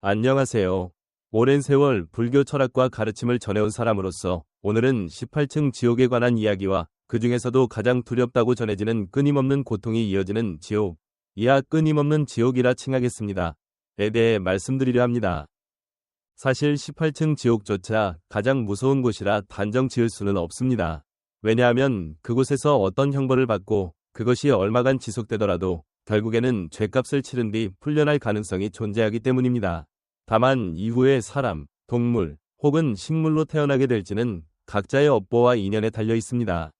안녕하세요. 오랜 세월 불교 철학과 가르침을 전해온 사람으로서 오늘은 18층 지옥에 관한 이야기와 그 중에서도 가장 두렵다고 전해지는 끊임없는 고통이 이어지는 지옥, 이하 끊임없는 지옥이라 칭하겠습니다. 에 대해 말씀드리려 합니다. 사실 18층 지옥조차 가장 무서운 곳이라 단정 지을 수는 없습니다. 왜냐하면 그곳에서 어떤 형벌을 받고 그것이 얼마간 지속되더라도 결국에는 죗값을 치른 뒤 풀려날 가능성이 존재하기 때문입니다. 다만 이후에 사람, 동물 혹은 식물로 태어나게 될지는 각자의 업보와 인연에 달려 있습니다.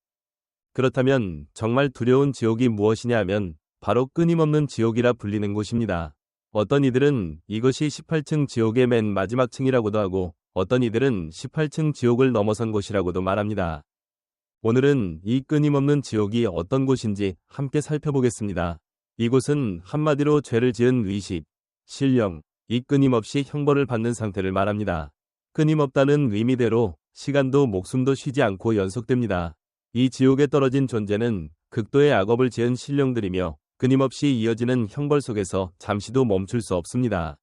그렇다면 정말 두려운 지옥이 무엇이냐 하면 바로 끊임없는 지옥이라 불리는 곳입니다. 어떤 이들은 이것이 18층 지옥의 맨 마지막 층이라고도 하고 어떤 이들은 18층 지옥을 넘어선 곳이라고도 말합니다. 오늘은 이 끊임없는 지옥이 어떤 곳인지 함께 살펴보겠습니다. 이곳은 한마디로 죄를 지은 의식, 신령, 이 끊임없이 형벌을 받는 상태를 말합니다. 끊임없다는 의미대로 시간도 목숨도 쉬지 않고 연속됩니다. 이 지옥에 떨어진 존재는 극도의 악업을 지은 신령들이며 끊임없이 이어지는 형벌 속에서 잠시도 멈출 수 없습니다.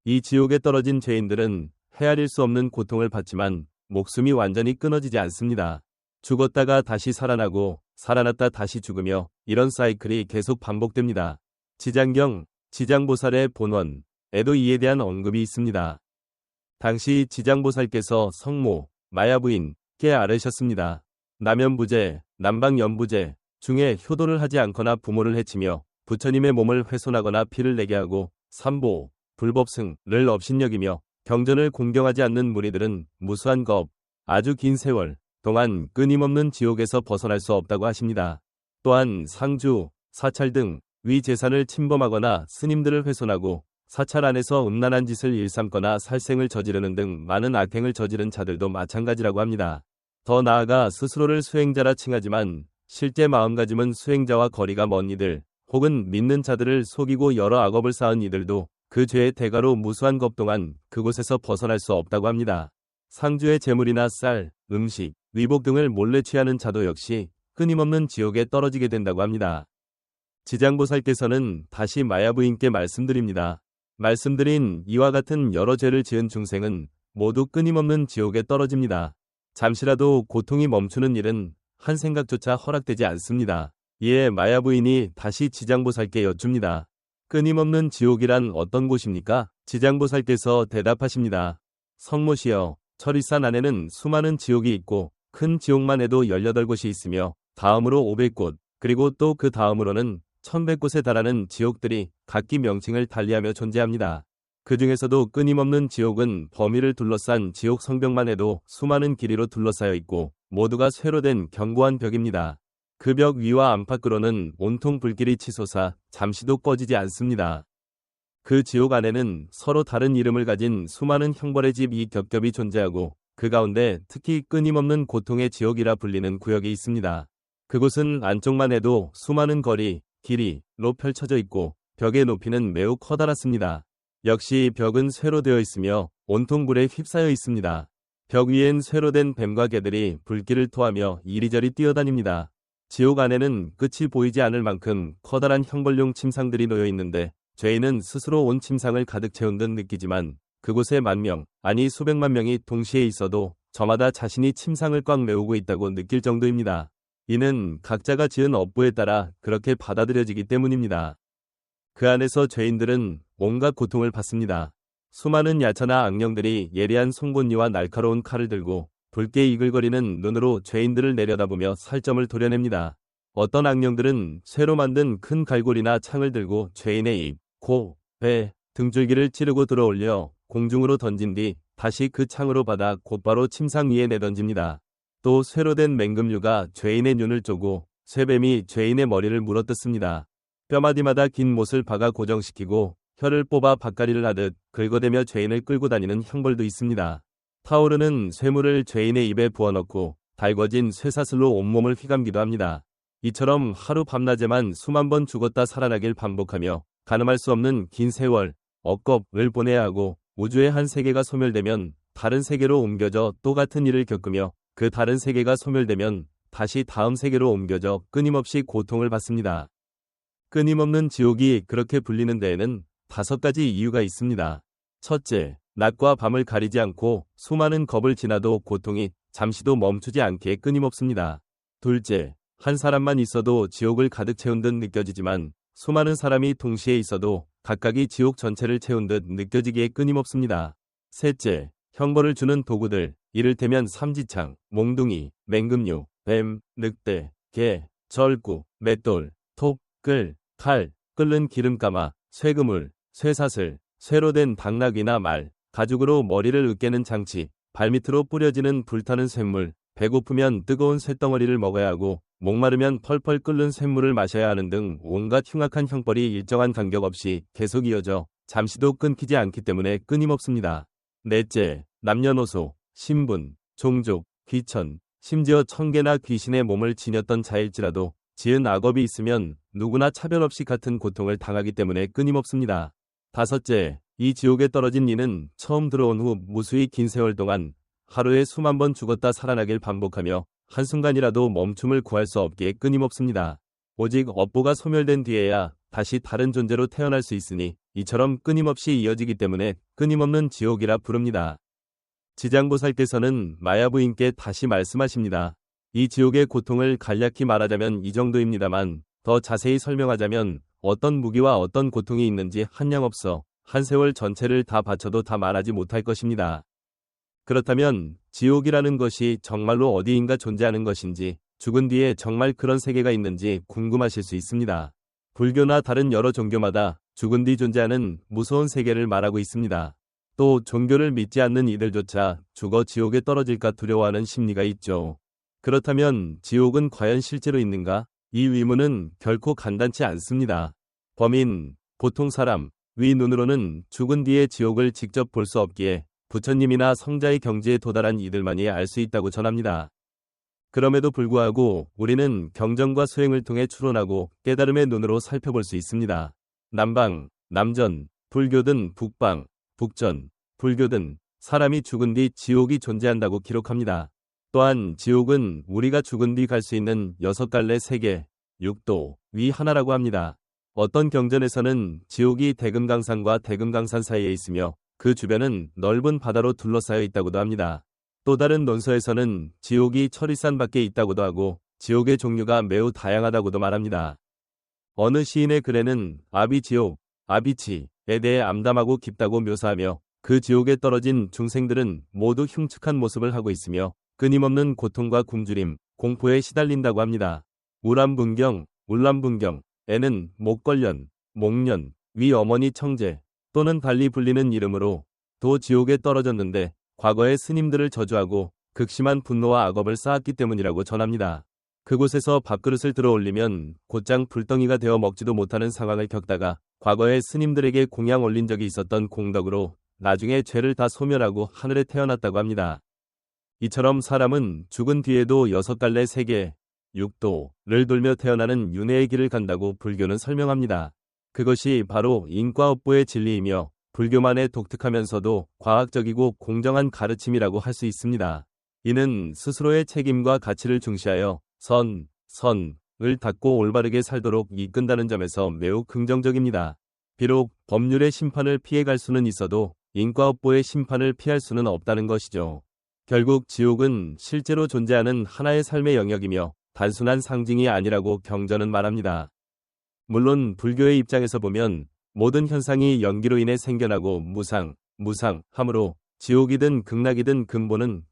이 지옥에 떨어진 죄인들은 헤아릴 수 없는 고통을 받지만 목숨이 완전히 끊어지지 않습니다. 죽었다가 다시 살아나고 살아났다 다시 죽으며 이런 사이클이 계속 반복됩니다. 지장경, 지장보살의 본원에도 이에 대한 언급이 있습니다. 당시 지장보살께서 성모, 마야부인께 아뢰셨습니다. 남연부제, 남방연부제 중에 효도를 하지 않거나 부모를 해치며 부처님의 몸을 훼손하거나 피를 내게 하고 삼보, 불법승을 업신여기며 경전을 공경하지 않는 무리들은 무수한 겁, 아주 긴 세월 동안 끊임없는 지옥에서 벗어날 수 없다고 하십니다. 또한 상주, 사찰 등 위 재산을 침범하거나 스님들을 훼손하고 사찰 안에서 음란한 짓을 일삼거나 살생을 저지르는 등 많은 악행을 저지른 자들도 마찬가지라고 합니다. 더 나아가 스스로를 수행자라 칭하지만 실제 마음가짐은 수행자와 거리가 먼 이들 혹은 믿는 자들을 속이고 여러 악업을 쌓은 이들도 그 죄의 대가로 무수한 것 동안 그곳에서 벗어날 수 없다고 합니다. 상주의 재물이나 쌀, 음식, 의복 등을 몰래 취하는 자도 역시 끊임없는 지옥에 떨어지게 된다고 합니다. 지장보살께서는 다시 마야부인께 말씀드립니다. 말씀드린 이와 같은 여러 죄를 지은 중생은 모두 끊임없는 지옥에 떨어집니다. 잠시라도 고통이 멈추는 일은 한 생각조차 허락되지 않습니다. 이에 마야부인이 다시 지장보살께 여쭙니다. 끊임없는 지옥이란 어떤 곳입니까? 지장보살께서 대답하십니다. 성모시여, 철이산 안에는 수많은 지옥이 있고 큰 지옥만 해도 18곳이 있으며 다음으로 500곳 그리고 또 그 다음으로는 1100곳에 달하는 지옥들이 각기 명칭을 달리하며 존재합니다. 그 중에서도 끊임없는 지옥은 범위를 둘러싼 지옥 성벽만 해도 수많은 길이로 둘러싸여 있고 모두가 쇠로 된 견고한 벽입니다. 그 벽 위와 안팎으로는 온통 불길이 치솟아 잠시도 꺼지지 않습니다. 그 지옥 안에는 서로 다른 이름을 가진 수많은 형벌의 집이 겹겹이 존재하고 그 가운데 특히 끊임없는 고통의 지옥이라 불리는 구역이 있습니다. 그곳은 안쪽만 해도 수많은 거리, 길이로 펼쳐져 있고 벽의 높이는 매우 커다랗습니다. 역시 벽은 쇠로 되어 있으며 온통 불에 휩싸여 있습니다. 벽 위엔 쇠로 된 뱀과 개들이 불길을 토하며 이리저리 뛰어다닙니다. 지옥 안에는 끝이 보이지 않을 만큼 커다란 형벌용 침상들이 놓여 있는데 죄인은 스스로 온 침상을 가득 채운 듯 느끼지만 그곳에 만 명, 아니 수백만 명이 동시에 있어도 저마다 자신이 침상을 꽉 메우고 있다고 느낄 정도입니다. 이는 각자가 지은 업보에 따라 그렇게 받아들여지기 때문입니다. 그 안에서 죄인들은 온갖 고통을 받습니다. 수많은 야차나 악령들이 예리한 송곳니와 날카로운 칼을 들고 붉게 이글거리는 눈으로 죄인들을 내려다보며 살점을 도려냅니다. 어떤 악령들은 쇠로 만든 큰 갈고리나 창을 들고 죄인의 입, 코, 배, 등줄기를 찌르고 들어올려 공중으로 던진 뒤 다시 그 창으로 받아 곧바로 침상 위에 내던집니다. 또 쇠로 된 맹금류가 죄인의 눈을 쪼고 쇠뱀이 죄인의 머리를 물어뜯습니다. 뼈마디마다 긴 못을 박아 고정시키고 혀를 뽑아 밭갈이를 하듯 긁어대며 죄인을 끌고 다니는 형벌도 있습니다. 타오르는 쇠물을 죄인의 입에 부어넣고 달궈진 쇠사슬로 온몸을 휘감기도 합니다. 이처럼 하루 밤낮에만 수만 번 죽었다 살아나길 반복하며 가늠할 수 없는 긴 세월, 억겁을 보내야 하고 우주의 한 세계가 소멸되면 다른 세계로 옮겨져 또 같은 일을 겪으며 그 다른 세계가 소멸되면 다시 다음 세계로 옮겨져 끊임없이 고통을 받습니다. 끊임없는 지옥이 그렇게 불리는 데에는 5가지 이유가 있습니다. 첫째, 낮과 밤을 가리지 않고 수많은 겁을 지나도 고통이 잠시도 멈추지 않게 끊임없습니다. 둘째, 한 사람만 있어도 지옥을 가득 채운 듯 느껴지지만 수많은 사람이 동시에 있어도 각각이 지옥 전체를 채운 듯 느껴지기에 끊임없습니다. 셋째, 형벌을 주는 도구들, 이를테면 삼지창, 몽둥이, 맹금류, 뱀, 늑대, 개, 절구, 맷돌, 톱, 끌, 칼, 끓는 기름가마, 쇠그물, 쇠사슬, 쇠로 된 당나귀나 말, 가죽으로 머리를 으깨는 장치, 발밑으로 뿌려지는 불타는 쇳물, 배고프면 뜨거운 쇳덩어리를 먹어야 하고 목마르면 펄펄 끓는 쇳물을 마셔야 하는 등 온갖 흉악한 형벌이 일정한 간격 없이 계속 이어져 잠시도 끊기지 않기 때문에 끊임없습니다. 넷째, 남녀노소, 신분, 종족, 귀천, 심지어 천개나 귀신의 몸을 지녔던 자일지라도 지은 악업이 있으면 누구나 차별 없이 같은 고통을 당하기 때문에 끊임없습니다. 다섯째, 이 지옥에 떨어진 이는 처음 들어온 후 무수히 긴 세월 동안 하루에 수만 번 죽었다 살아나길 반복하며 한순간이라도 멈춤을 구할 수 없기에 끊임없습니다. 오직 업보가 소멸된 뒤에야 다시 다른 존재로 태어날 수 있으니 이처럼 끊임없이 이어지기 때문에 끊임없는 지옥이라 부릅니다. 지장보살께서는 마야부인께 다시 말씀하십니다. 이 지옥의 고통을 간략히 말하자면 이 정도입니다만 더 자세히 설명하자면 어떤 무기와 어떤 고통이 있는지 한량없어 한 세월 전체를 다 바쳐도 다 말하지 못할 것입니다. 그렇다면 지옥이라는 것이 정말로 어디인가 존재하는 것인지 죽은 뒤에 정말 그런 세계가 있는지 궁금하실 수 있습니다. 불교나 다른 여러 종교마다 죽은 뒤 존재하는 무서운 세계를 말하고 있습니다. 또 종교를 믿지 않는 이들조차 죽어 지옥에 떨어질까 두려워하는 심리가 있죠. 그렇다면 지옥은 과연 실제로 있는가? 이 의문은 결코 간단치 않습니다. 범인, 보통 사람, 위 눈으로는 죽은 뒤에 지옥을 직접 볼 수 없기에 부처님이나 성자의 경지에 도달한 이들만이 알 수 있다고 전합니다. 그럼에도 불구하고 우리는 경전과 수행을 통해 추론하고 깨달음의 눈으로 살펴볼 수 있습니다. 남방, 남전, 불교든 북방, 북전, 불교든 사람이 죽은 뒤 지옥이 존재한다고 기록합니다. 또한 지옥은 우리가 죽은 뒤 갈 수 있는 6갈래 세계, 6도, 위 하나라고 합니다. 어떤 경전에서는 지옥이 대금강산과 대금강산 사이에 있으며 그 주변은 넓은 바다로 둘러싸여 있다고도 합니다. 또 다른 논서에서는 지옥이 철이산 밖에 있다고도 하고 지옥의 종류가 매우 다양하다고도 말합니다. 어느 시인의 글에는 아비지옥, 아비치에 대해 암담하고 깊다고 묘사하며 그 지옥에 떨어진 중생들은 모두 흉측한 모습을 하고 있으며 끊임없는 고통과 굶주림, 공포에 시달린다고 합니다. 우람분경, 울람분경에는 목걸련, 목련, 위 어머니 청제 또는 달리 불리는 이름으로 도 지옥에 떨어졌는데 과거에 스님들을 저주하고 극심한 분노와 악업을 쌓았기 때문이라고 전합니다. 그곳에서 밥그릇을 들어 올리면 곧장 불덩이가 되어 먹지도 못하는 상황을 겪다가 과거에 스님들에게 공양 올린 적이 있었던 공덕으로 나중에 죄를 다 소멸하고 하늘에 태어났다고 합니다. 이처럼 사람은 죽은 뒤에도 6갈래 세계, 6도를 돌며 태어나는 윤회의 길을 간다고 불교는 설명합니다. 그것이 바로 인과업보의 진리이며 불교만의 독특하면서도 과학적이고 공정한 가르침이라고 할 수 있습니다. 이는 스스로의 책임과 가치를 중시하여 선을 닦고 올바르게 살도록 이끈다는 점에서 매우 긍정적입니다. 비록 법률의 심판을 피해갈 수는 있어도 인과업보의 심판을 피할 수는 없다는 것이죠. 결국 지옥은 실제로 존재하는 하나의 삶의 영역이며 단순한 상징이 아니라고 경전은 말합니다. 물론 불교의 입장에서 보면 모든 현상이 연기로 인해 생겨나고 무상하므로 지옥이든 극락이든 근본은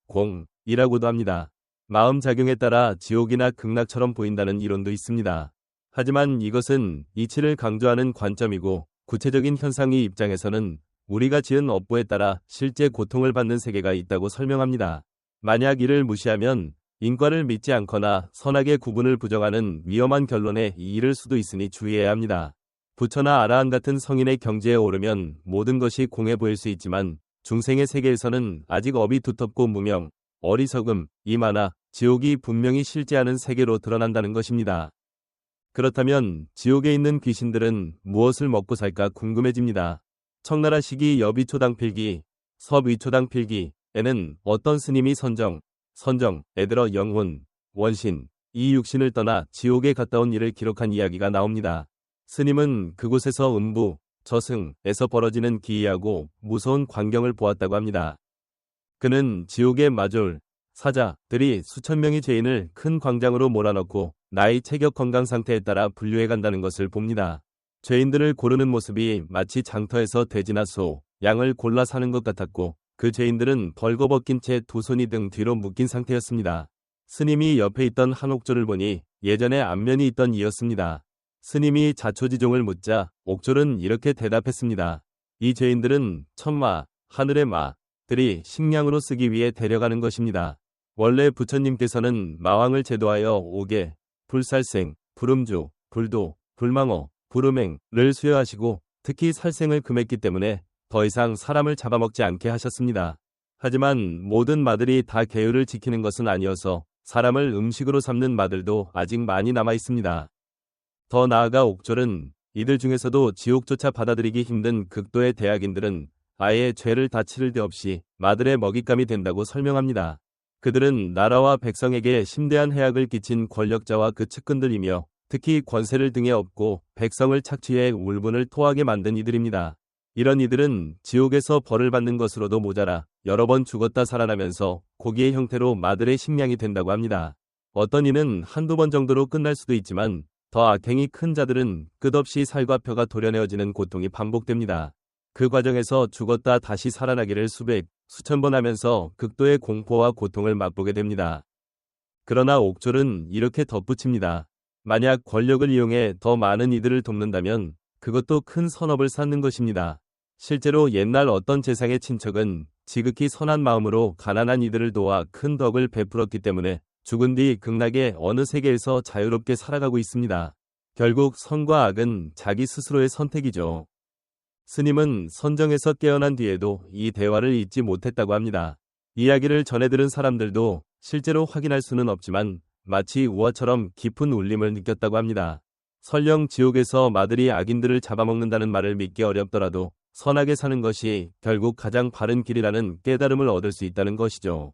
공이라고도 합니다. 마음작용에 따라 지옥이나 극락처럼 보인다는 이론도 있습니다. 하지만 이것은 이치를 강조하는 관점이고 구체적인 현상의 입장에서는 우리가 지은 업보에 따라 실제 고통을 받는 세계가 있다고 설명합니다. 만약 이를 무시하면 인과를 믿지 않거나 선악의 구분을 부정하는 위험한 결론에 이를 수도 있으니 주의해야 합니다. 부처나 아라한 같은 성인의 경지에 오르면 모든 것이 공해 보일 수 있지만 중생의 세계에서는 아직 업이 두텁고 무명, 어리석음이 많아 지옥이 분명히 실제하는 세계로 드러난다는 것입니다. 그렇다면 지옥에 있는 귀신들은 무엇을 먹고 살까 궁금해집니다. 청나라 시기 여비초당필기, 섭위초당필기에는 어떤 스님이 선정에 들어 영혼, 원신, 이 육신을 떠나 지옥에 갔다 온 일을 기록한 이야기가 나옵니다. 스님은 그곳에서 음부, 저승에서 벌어지는 기이하고 무서운 광경을 보았다고 합니다. 그는 지옥의 마졸, 사자들이 수천 명의 죄인을 큰 광장으로 몰아넣고 나이 체격 건강 상태에 따라 분류해 간다는 것을 봅니다. 죄인들을 고르는 모습이 마치 장터에서 돼지나 소, 양을 골라 사는 것 같았고 그 죄인들은 벌거벗긴 채 두 손이 등 뒤로 묶인 상태였습니다. 스님이 옆에 있던 한 옥졸을 보니 예전에 안면이 있던 이였습니다. 스님이 자초지종을 묻자 옥졸은 이렇게 대답했습니다. 이 죄인들은 천마, 하늘의 마들이 식량으로 쓰기 위해 데려가는 것입니다. 원래 부처님께서는 마왕을 제도하여 옥에 불살생, 불음주, 불도, 불망어, 불음행을 수여하시고 특히 살생을 금했기 때문에 더 이상 사람을 잡아먹지 않게 하셨습니다. 하지만 모든 마들이 다 계율을 지키는 것은 아니어서 사람을 음식으로 삼는 마들도 아직 많이 남아 있습니다. 더 나아가 옥졸은 이들 중에서도 지옥조차 받아들이기 힘든 극도의 대악인들은 아예 죄를 다 치를 데 없이 마들의 먹잇감이 된다고 설명합니다. 그들은 나라와 백성에게 심대한 해악을 끼친 권력자와 그 측근들이며 특히 권세를 등에 업고 백성을 착취해 울분을 토하게 만든 이들입니다. 이런 이들은 지옥에서 벌을 받는 것으로도 모자라 여러 번 죽었다 살아나면서 고기의 형태로 마들의 식량이 된다고 합니다. 어떤 이는 한두 번 정도로 끝날 수도 있지만 더 악행이 큰 자들은 끝없이 살과 뼈가 도려내어지는 고통이 반복됩니다. 그 과정에서 죽었다 다시 살아나기를 수백, 수천 번 하면서 극도의 공포와 고통을 맛보게 됩니다. 그러나 옥졸은 이렇게 덧붙입니다. 만약 권력을 이용해 더 많은 이들을 돕는다면 그것도 큰 선업을 쌓는 것입니다. 실제로 옛날 어떤 재상의 친척은 지극히 선한 마음으로 가난한 이들을 도와 큰 덕을 베풀었기 때문에 죽은 뒤 극락의 어느 세계에서 자유롭게 살아가고 있습니다. 결국 선과 악은 자기 스스로의 선택이죠. 스님은 선정에서 깨어난 뒤에도 이 대화를 잊지 못했다고 합니다. 이야기를 전해 들은 사람들도 실제로 확인할 수는 없지만 마치 우화처럼 깊은 울림을 느꼈다고 합니다. 설령 지옥에서 마들이 악인들을 잡아먹는다는 말을 믿기 어렵더라도 선하게 사는 것이 결국 가장 바른 길이라는 깨달음을 얻을 수 있다는 것이죠.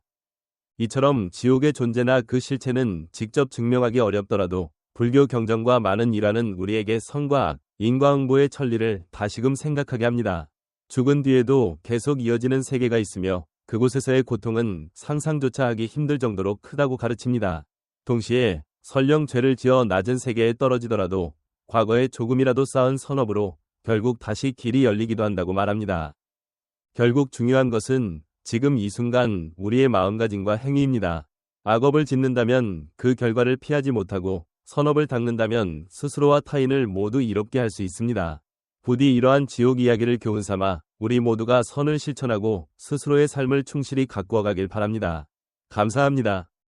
이처럼 지옥의 존재나 그 실체는 직접 증명하기 어렵더라도 불교 경전과 많은 일하는 우리에게 선과 악, 인과응보의 천리를 다시금 생각하게 합니다. 죽은 뒤에도 계속 이어지는 세계가 있으며 그곳에서의 고통은 상상조차 하기 힘들 정도로 크다고 가르칩니다. 동시에 설령 죄를 지어 낮은 세계에 떨어지더라도 과거에 조금이라도 쌓은 선업으로 결국 다시 길이 열리기도 한다고 말합니다. 결국 중요한 것은 지금 이 순간 우리의 마음가짐과 행위입니다. 악업을 짓는다면 그 결과를 피하지 못하고 선업을 닦는다면 스스로와 타인을 모두 이롭게 할 수 있습니다. 부디 이러한 지옥 이야기를 교훈 삼아 우리 모두가 선을 실천하고 스스로의 삶을 충실히 가꾸어 가길 바랍니다. 감사합니다.